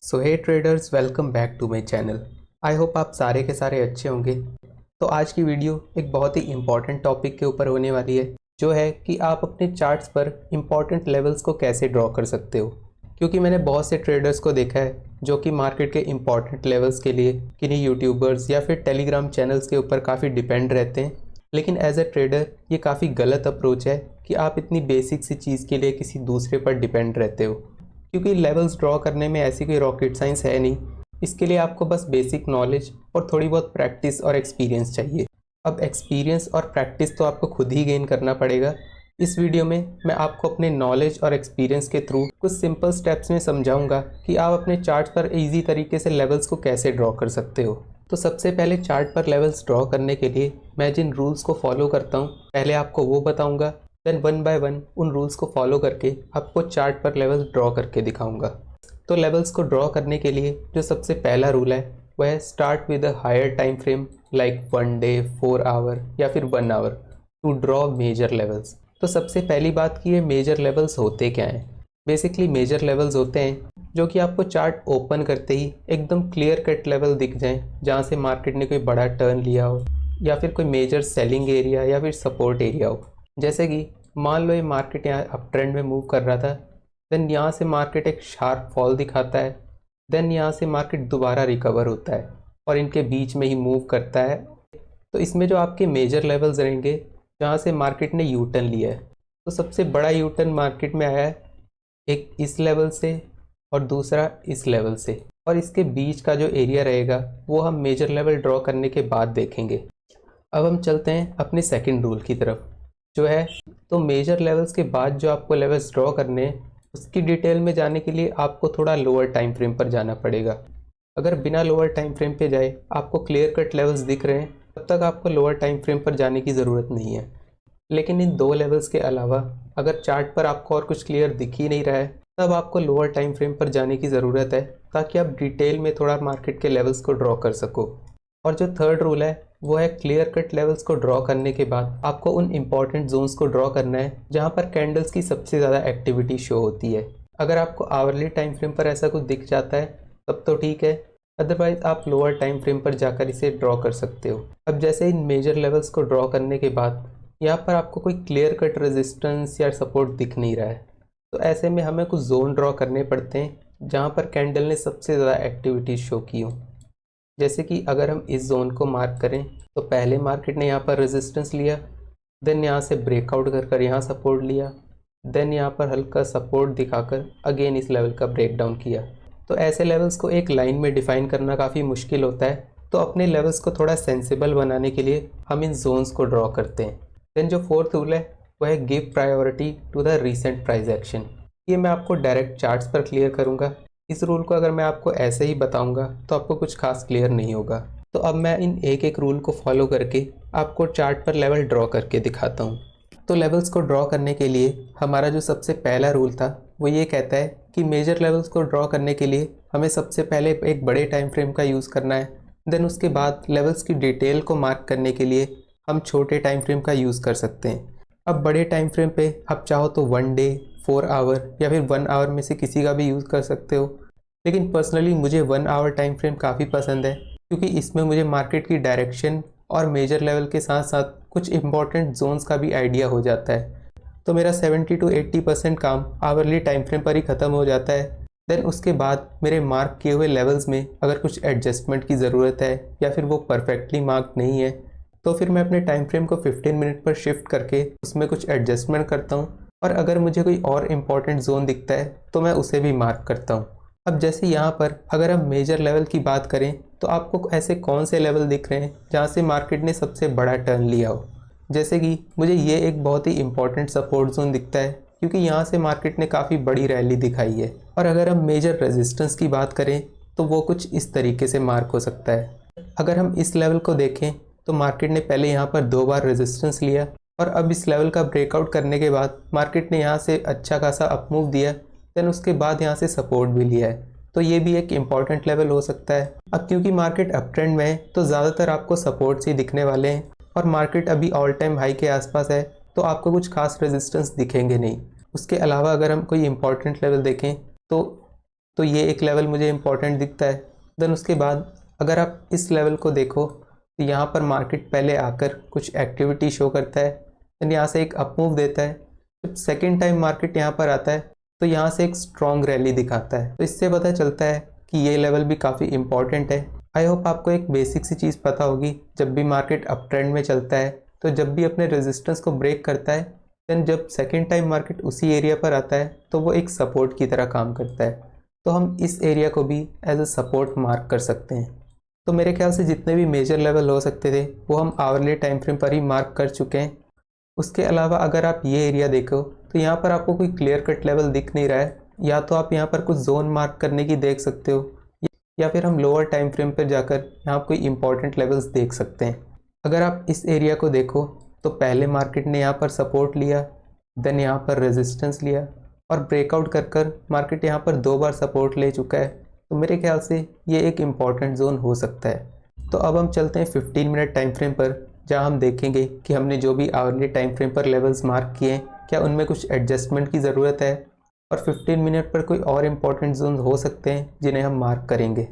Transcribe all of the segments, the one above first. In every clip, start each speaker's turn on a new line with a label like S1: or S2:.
S1: So hey traders, welcome back to my channel. I hope आप सारे के सारे अच्छे होंगे। तो आज की वीडियो एक बहुत ही इम्पॉर्टेंट टॉपिक के ऊपर होने वाली है, जो है कि आप अपने चार्ट्स पर इम्पॉर्टेंट लेवल्स को कैसे ड्रॉ कर सकते हो। क्योंकि मैंने बहुत से ट्रेडर्स को देखा है जो कि मार्केट के इम्पॉर्टेंट लेवल्स के लिए किन्हीं यूट्यूबर्स या फिर टेलीग्राम चैनल्स के ऊपर काफ़ी डिपेंड रहते हैं। लेकिन एज अ ट्रेडर ये काफ़ी गलत अप्रोच है कि आप इतनी बेसिक सी चीज़ के लिए किसी दूसरे पर डिपेंड रहते हो। क्योंकि लेवल्स ड्रॉ करने में ऐसी कोई रॉकेट साइंस है नहीं। इसके लिए आपको बस बेसिक नॉलेज और थोड़ी बहुत प्रैक्टिस और एक्सपीरियंस चाहिए। अब एक्सपीरियंस और प्रैक्टिस तो आपको खुद ही गेन करना पड़ेगा। इस वीडियो में मैं आपको अपने नॉलेज और एक्सपीरियंस के थ्रू कुछ सिंपल स्टेप्स में समझाऊंगा कि आप अपने चार्ट पर ईजी तरीके से लेवल्स को कैसे ड्रॉ कर सकते हो। तो सबसे पहले चार्ट पर लेवल्स ड्रॉ करने के लिए मैं जिन रूल्स को फॉलो करता हूँ पहले आपको वो बताऊंगा, देन वन बाय वन उन रूल्स को फॉलो करके आपको चार्ट पर लेवल ड्रॉ करके दिखाऊंगा। तो लेवल्स को ड्रॉ करने के लिए जो सबसे पहला रूल है वह है start with a higher time frame like 1 day, 4 hour या फिर 1 hour to draw major levels. तो सबसे पहली बात कि ये मेजर लेवल्स होते क्या हैं। बेसिकली मेजर लेवल्स होते हैं जो कि आपको चार्ट ओपन करते ही एकदम क्लियर कट लेवल दिख जाएं, जहाँ से मार्केट ने कोई बड़ा टर्न लिया हो या फिर कोई मेजर सेलिंग एरिया या फिर सपोर्ट एरिया हो। जैसे कि मान लो ये मार्केट यहाँ अप ट्रेंड में मूव कर रहा था, देन यहाँ से मार्केट एक शार्प फॉल दिखाता है, देन यहाँ से मार्केट दोबारा रिकवर होता है और इनके बीच में ही मूव करता है। तो इसमें जो आपके मेजर लेवल्स रहेंगे जहाँ से मार्केट ने यू टर्न लिया है, तो सबसे बड़ा यू टर्न मार्केट में आया है एक इस लेवल से और दूसरा इस लेवल से, और इसके बीच का जो एरिया रहेगा वो हम मेजर लेवल ड्रॉ करने के बाद देखेंगे। अब हम चलते हैं अपने सेकंड रूल की तरफ, जो है तो मेजर लेवल्स के बाद जो आपको लेवल्स ड्रॉ करने हैं उसकी डिटेल में जाने के लिए आपको थोड़ा लोअर टाइम फ्रेम पर जाना पड़ेगा। अगर बिना लोअर टाइम फ्रेम पे जाए आपको क्लियर कट लेवल्स दिख रहे हैं, तब तक आपको लोअर टाइम फ्रेम पर जाने की ज़रूरत नहीं है। लेकिन इन दो लेवल्स के अलावा अगर चार्ट पर आपको और कुछ क्लियर दिख ही नहीं रहा है, तब आपको लोअर टाइम फ्रेम पर जाने की ज़रूरत है, ताकि आप डिटेल में थोड़ा मार्केट के लेवल्स को ड्रॉ कर सको। और जो थर्ड रूल है वो है क्लियर कट लेवल्स को ड्रॉ करने के बाद आपको उन इंपॉर्टेंट जोन्स को ड्रॉ करना है जहां पर कैंडल्स की सबसे ज़्यादा एक्टिविटी शो होती है। अगर आपको आवरली टाइम फ्रेम पर ऐसा कुछ दिख जाता है तब तो ठीक है, अदरवाइज आप लोअर टाइम फ्रेम पर जाकर इसे ड्रॉ कर सकते हो। अब जैसे इन मेजर लेवल्स को ड्रॉ करने के बाद यहाँ पर आपको कोई क्लियर कट रेजिस्टेंस या सपोर्ट दिख नहीं रहा है, तो ऐसे में हमें कुछ जोन ड्रॉ करने पड़ते हैं जहाँ पर कैंडल ने सबसे ज़्यादा एक्टिविटी शो की हो। जैसे कि अगर हम इस जोन को मार्क करें तो पहले मार्केट ने यहाँ पर रेजिस्टेंस लिया, देन यहाँ से ब्रेकआउट कर कर यहाँ सपोर्ट लिया, देन यहाँ पर हल्का सपोर्ट दिखाकर अगेन इस लेवल का ब्रेकडाउन किया। तो ऐसे लेवल्स को एक लाइन में डिफाइन करना काफ़ी मुश्किल होता है, तो अपने लेवल्स को थोड़ा सेंसिबल बनाने के लिए हम इन जोन्स को ड्रॉ करते हैं। देन जो फोर्थ रूल है वह है give priority to the recent price action. ये मैं आपको डायरेक्ट चार्ट्स पर क्लियर करूँगा। इस रूल को अगर मैं आपको ऐसे ही बताऊंगा तो आपको कुछ खास क्लियर नहीं होगा। तो अब मैं इन एक एक रूल को फॉलो करके आपको चार्ट पर लेवल ड्रॉ करके दिखाता हूँ। तो लेवल्स को ड्रॉ करने के लिए हमारा जो सबसे पहला रूल था वो ये कहता है कि मेजर लेवल्स को ड्रॉ करने के लिए हमें सबसे पहले एक बड़े टाइम फ्रेम का यूज़ करना है। देन उसके बाद लेवल्स की डिटेल को मार्क करने के लिए हम छोटे टाइम फ्रेम का यूज़ कर सकते हैं। अब बड़े टाइम फ्रेम पे आप चाहो तो 1 डे, 4 आवर या फिर 1 आवर में से किसी का भी यूज़ कर सकते हो। लेकिन पर्सनली मुझे 1 आवर टाइम फ्रेम काफ़ी पसंद है, क्योंकि इसमें मुझे मार्केट की डायरेक्शन और मेजर लेवल के साथ साथ कुछ इंपॉर्टेंट जोन्स का भी आइडिया हो जाता है। तो मेरा 70 to 80% काम आवरली टाइम फ्रेम पर ही ख़त्म हो जाता है। देन उसके बाद मेरे मार्क किए हुए लेवल्स में अगर कुछ एडजस्टमेंट की ज़रूरत है या फिर वो परफेक्टली मार्क नहीं है, तो फिर मैं अपने टाइम फ्रेम को 15 मिनट पर शिफ्ट करके उसमें कुछ एडजस्टमेंट करता हूँ, और अगर मुझे कोई और इम्पॉर्टेंट जोन दिखता है तो मैं उसे भी मार्क करता हूँ। अब जैसे यहाँ पर अगर हम मेजर लेवल की बात करें तो आपको ऐसे कौन से लेवल दिख रहे हैं जहाँ से मार्केट ने सबसे बड़ा टर्न लिया हो। जैसे कि मुझे ये एक बहुत ही इंपॉर्टेंट सपोर्ट जोन दिखता है, क्योंकि यहाँ से मार्केट ने काफ़ी बड़ी रैली दिखाई है। और अगर हम मेजर रेजिस्टेंस की बात करें तो वो कुछ इस तरीके से मार्क हो सकता है। अगर हम इस लेवल को देखें तो मार्केट ने पहले यहाँ पर 2 बार रेजिस्टेंस लिया, और अब इस लेवल का ब्रेकआउट करने के बाद मार्केट ने यहाँ से अच्छा खासा अपमूव दिया, देन उसके बाद यहाँ से सपोर्ट भी लिया है। तो ये भी एक इम्पॉर्टेंट लेवल हो सकता है। अब क्योंकि मार्केट अप ट्रेंड में है तो ज़्यादातर आपको सपोर्ट्स ही दिखने वाले हैं, और मार्केट अभी ऑल टाइम हाई के आसपास है, तो आपको कुछ खास रेजिस्टेंस दिखेंगे नहीं। उसके अलावा अगर हम कोई इम्पॉर्टेंट लेवल देखें तो तो ये एक लेवल मुझे इम्पोर्टेंट दिखता है। देन उसके बाद अगर आप इस लेवल को देखो तो यहाँ पर मार्केट पहले आकर कुछ एक्टिविटी शो करता है, देन यहाँ से एक अप मूव देता है। जब सेकेंड टाइम मार्केट यहाँ पर आता है तो यहाँ से एक स्ट्रॉन्ग रैली दिखाता है। तो इससे पता चलता है कि ये लेवल भी काफ़ी इंपॉर्टेंट है। आई होप आपको एक बेसिक सी चीज़ पता होगी, जब भी मार्केट अप ट्रेंड में चलता है तो जब भी अपने रेजिस्टेंस को ब्रेक करता है, देन जब सेकेंड टाइम मार्केट उसी एरिया पर आता है तो वो एक सपोर्ट की तरह काम करता है। तो हम इस एरिया को भी एज अ सपोर्ट मार्क कर सकते हैं। तो मेरे ख्याल से जितने भी मेजर लेवल हो सकते थे वो हम आवरली टाइम फ्रेम पर ही मार्क कर चुके हैं। उसके अलावा अगर आप ये एरिया देखो तो यहाँ पर आपको कोई क्लियर कट लेवल दिख नहीं रहा है, या तो आप यहाँ पर कुछ जोन मार्क करने की देख सकते हो, या फिर हम लोअर टाइम फ्रेम पर जाकर यहाँ कोई इंपॉर्टेंट लेवल्स देख सकते हैं। अगर आप इस एरिया को देखो तो पहले मार्केट ने यहाँ पर सपोर्ट लिया, देन यहाँ पर रेजिस्टेंस लिया और ब्रेकआउट कर मार्केट यहाँ पर 2 बार सपोर्ट ले चुका है। तो मेरे ख्याल से ये एक इम्पॉर्टेंट जोन हो सकता है। तो अब हम चलते हैं 15 मिनट टाइम फ्रेम पर, जहाँ हम देखेंगे कि हमने जो भी आवरली टाइम फ्रेम पर लेवल्स मार्क किए हैं क्या उनमें कुछ एडजस्टमेंट की ज़रूरत है, और 15 मिनट पर कोई और इम्पॉर्टेंट जोन हो सकते हैं जिन्हें हम मार्क करेंगे।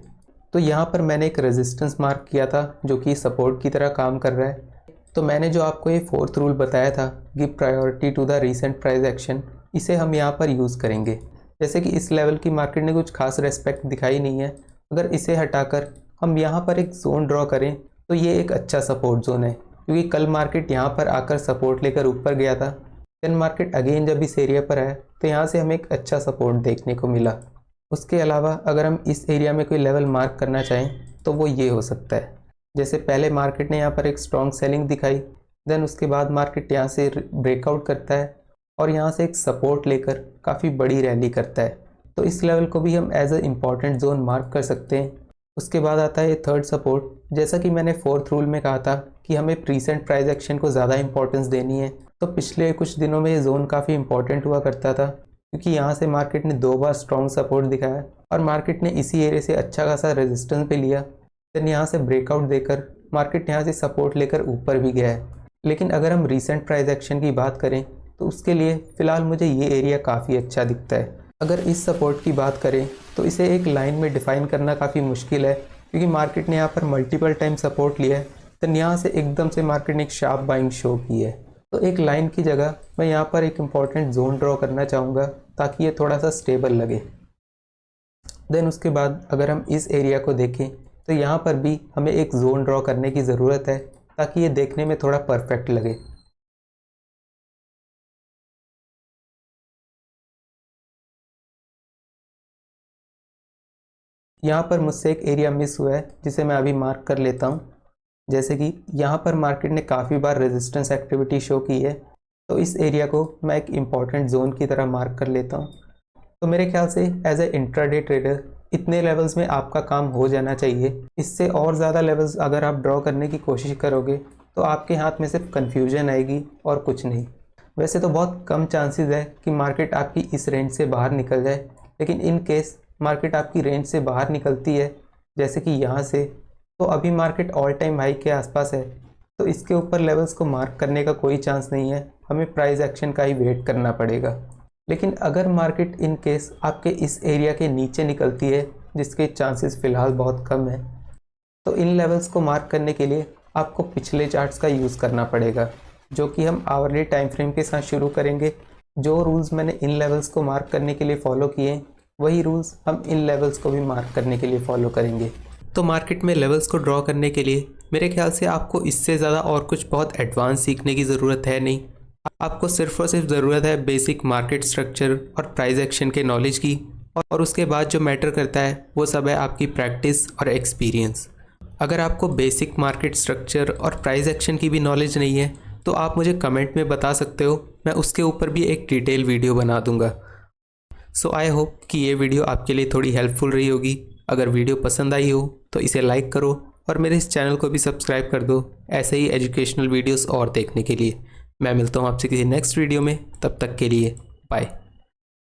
S1: तो यहाँ पर मैंने एक रेजिस्टेंस मार्क किया था जो कि सपोर्ट की तरह काम कर रहा है। तो मैंने जो आपको ये 4th रूल बताया था, give priority to the recent price action, इसे हम यहाँ पर यूज़ करेंगे। जैसे कि इस लेवल की मार्केट ने कुछ खास रेस्पेक्ट दिखाई नहीं है, अगर इसे हटाकर हम यहाँ पर एक जोन ड्रॉ करें तो ये एक अच्छा सपोर्ट जोन है, क्योंकि कल मार्केट यहाँ पर आकर सपोर्ट लेकर ऊपर गया था। देन मार्केट अगेन जब इस एरिया पर आया तो यहाँ से हमें एक अच्छा सपोर्ट देखने को मिला। उसके अलावा अगर हम इस एरिया में कोई लेवल मार्क करना चाहें तो वो ये हो सकता है। जैसे पहले मार्केट ने यहाँ पर एक स्ट्रॉन्ग सेलिंग दिखाई, देन उसके बाद मार्केट यहाँ से ब्रेकआउट करता है और यहाँ से एक सपोर्ट लेकर काफ़ी बड़ी रैली करता है। तो इस लेवल को भी हम as a important zone mark कर सकते हैं। उसके बाद आता है 3rd सपोर्ट। जैसा कि मैंने 4th रूल में कहा था कि हमें रीसेंट प्राइस एक्शन को ज़्यादा इंपॉर्टेंस देनी है, तो पिछले कुछ दिनों में ये जोन काफ़ी इंपॉर्टेंट हुआ करता था, क्योंकि यहाँ से मार्केट ने 2 बार स्ट्रॉन्ग सपोर्ट दिखाया और मार्केट ने इसी एरिया से अच्छा खासा रेजिस्टेंस पे लिया। देन यहाँ से ब्रेकआउट देकर मार्केट यहाँ से सपोर्ट लेकर ऊपर भी गया है। लेकिन अगर हम रीसेंट प्राइस एक्शन की बात करें तो उसके लिए फ़िलहाल मुझे ये एरिया काफ़ी अच्छा दिखता है। अगर इस सपोर्ट की बात करें तो इसे एक लाइन में डिफ़ाइन करना काफ़ी मुश्किल है, क्योंकि मार्केट ने यहाँ पर मल्टीपल टाइम सपोर्ट लिया है, देन यहाँ से एकदम से मार्केट ने एक शार्प बाइंग शो की है। तो एक लाइन की जगह मैं यहाँ पर एक इम्पॉर्टेंट जोन ड्रॉ करना चाहूँगा ताकि ये थोड़ा सा स्टेबल लगे। देन उसके बाद अगर हम इस एरिया को देखें तो यहाँ पर भी हमें एक जोन ड्रॉ करने की ज़रूरत है ताकि ये देखने में थोड़ा परफेक्ट लगे। यहाँ पर मुझसे एक एरिया मिस हुआ है जिसे मैं अभी मार्क कर लेता हूँ। जैसे कि यहाँ पर मार्केट ने काफ़ी बार रेजिस्टेंस एक्टिविटी शो की है, तो इस एरिया को मैं एक इम्पॉर्टेंट जोन की तरह मार्क कर लेता हूँ। तो मेरे ख्याल से एज ए इंट्राडे ट्रेडर इतने लेवल्स में आपका काम हो जाना चाहिए। इससे और ज़्यादा लेवल्स अगर आप ड्रॉ करने की कोशिश करोगे तो आपके हाथ में सिर्फ कन्फ्यूजन आएगी और कुछ नहीं। वैसे तो बहुत कम चांसेस है कि मार्केट आपकी इस रेंज से बाहर निकल जाए, लेकिन इन केस मार्केट आपकी रेंज से बाहर निकलती है, जैसे कि यहाँ से, तो अभी मार्केट ऑल टाइम हाई के आसपास है, तो इसके ऊपर लेवल्स को मार्क करने का कोई चांस नहीं है, हमें प्राइस एक्शन का ही वेट करना पड़ेगा। लेकिन अगर मार्केट इन केस आपके इस एरिया के नीचे निकलती है, जिसके चांसेस फ़िलहाल बहुत कम है, तो इन लेवल्स को मार्क करने के लिए आपको पिछले चार्ट्स का यूज़ करना पड़ेगा, जो कि हम आवरली टाइम फ्रेम के साथ शुरू करेंगे। जो रूल्स मैंने इन लेवल्स को मार्क करने के लिए फॉलो किए, वही रूल्स हम इन लेवल्स को भी मार्क करने के लिए फॉलो करेंगे। तो मार्केट में लेवल्स को ड्रॉ करने के लिए मेरे ख्याल से आपको इससे ज़्यादा और कुछ बहुत एडवांस सीखने की ज़रूरत है नहीं। आपको सिर्फ और सिर्फ ज़रूरत है बेसिक मार्केट स्ट्रक्चर और प्राइस एक्शन के नॉलेज की, और उसके बाद जो मैटर करता है वो सब है आपकी प्रैक्टिस और एक्सपीरियंस। अगर आपको बेसिक मार्केट स्ट्रक्चर और प्राइस एक्शन की भी नॉलेज नहीं है तो आप मुझे कमेंट में बता सकते हो, मैं उसके ऊपर भी एक डिटेल वीडियो बना दूंगा। सो आई होप कि ये वीडियो आपके लिए थोड़ी हेल्पफुल रही होगी। अगर वीडियो पसंद आई हो तो इसे लाइक करो और मेरे इस चैनल को भी सब्सक्राइब कर दो ऐसे ही एजुकेशनल वीडियोस और देखने के लिए। मैं मिलता हूँ आपसे किसी नेक्स्ट वीडियो में, तब तक के लिए बाय।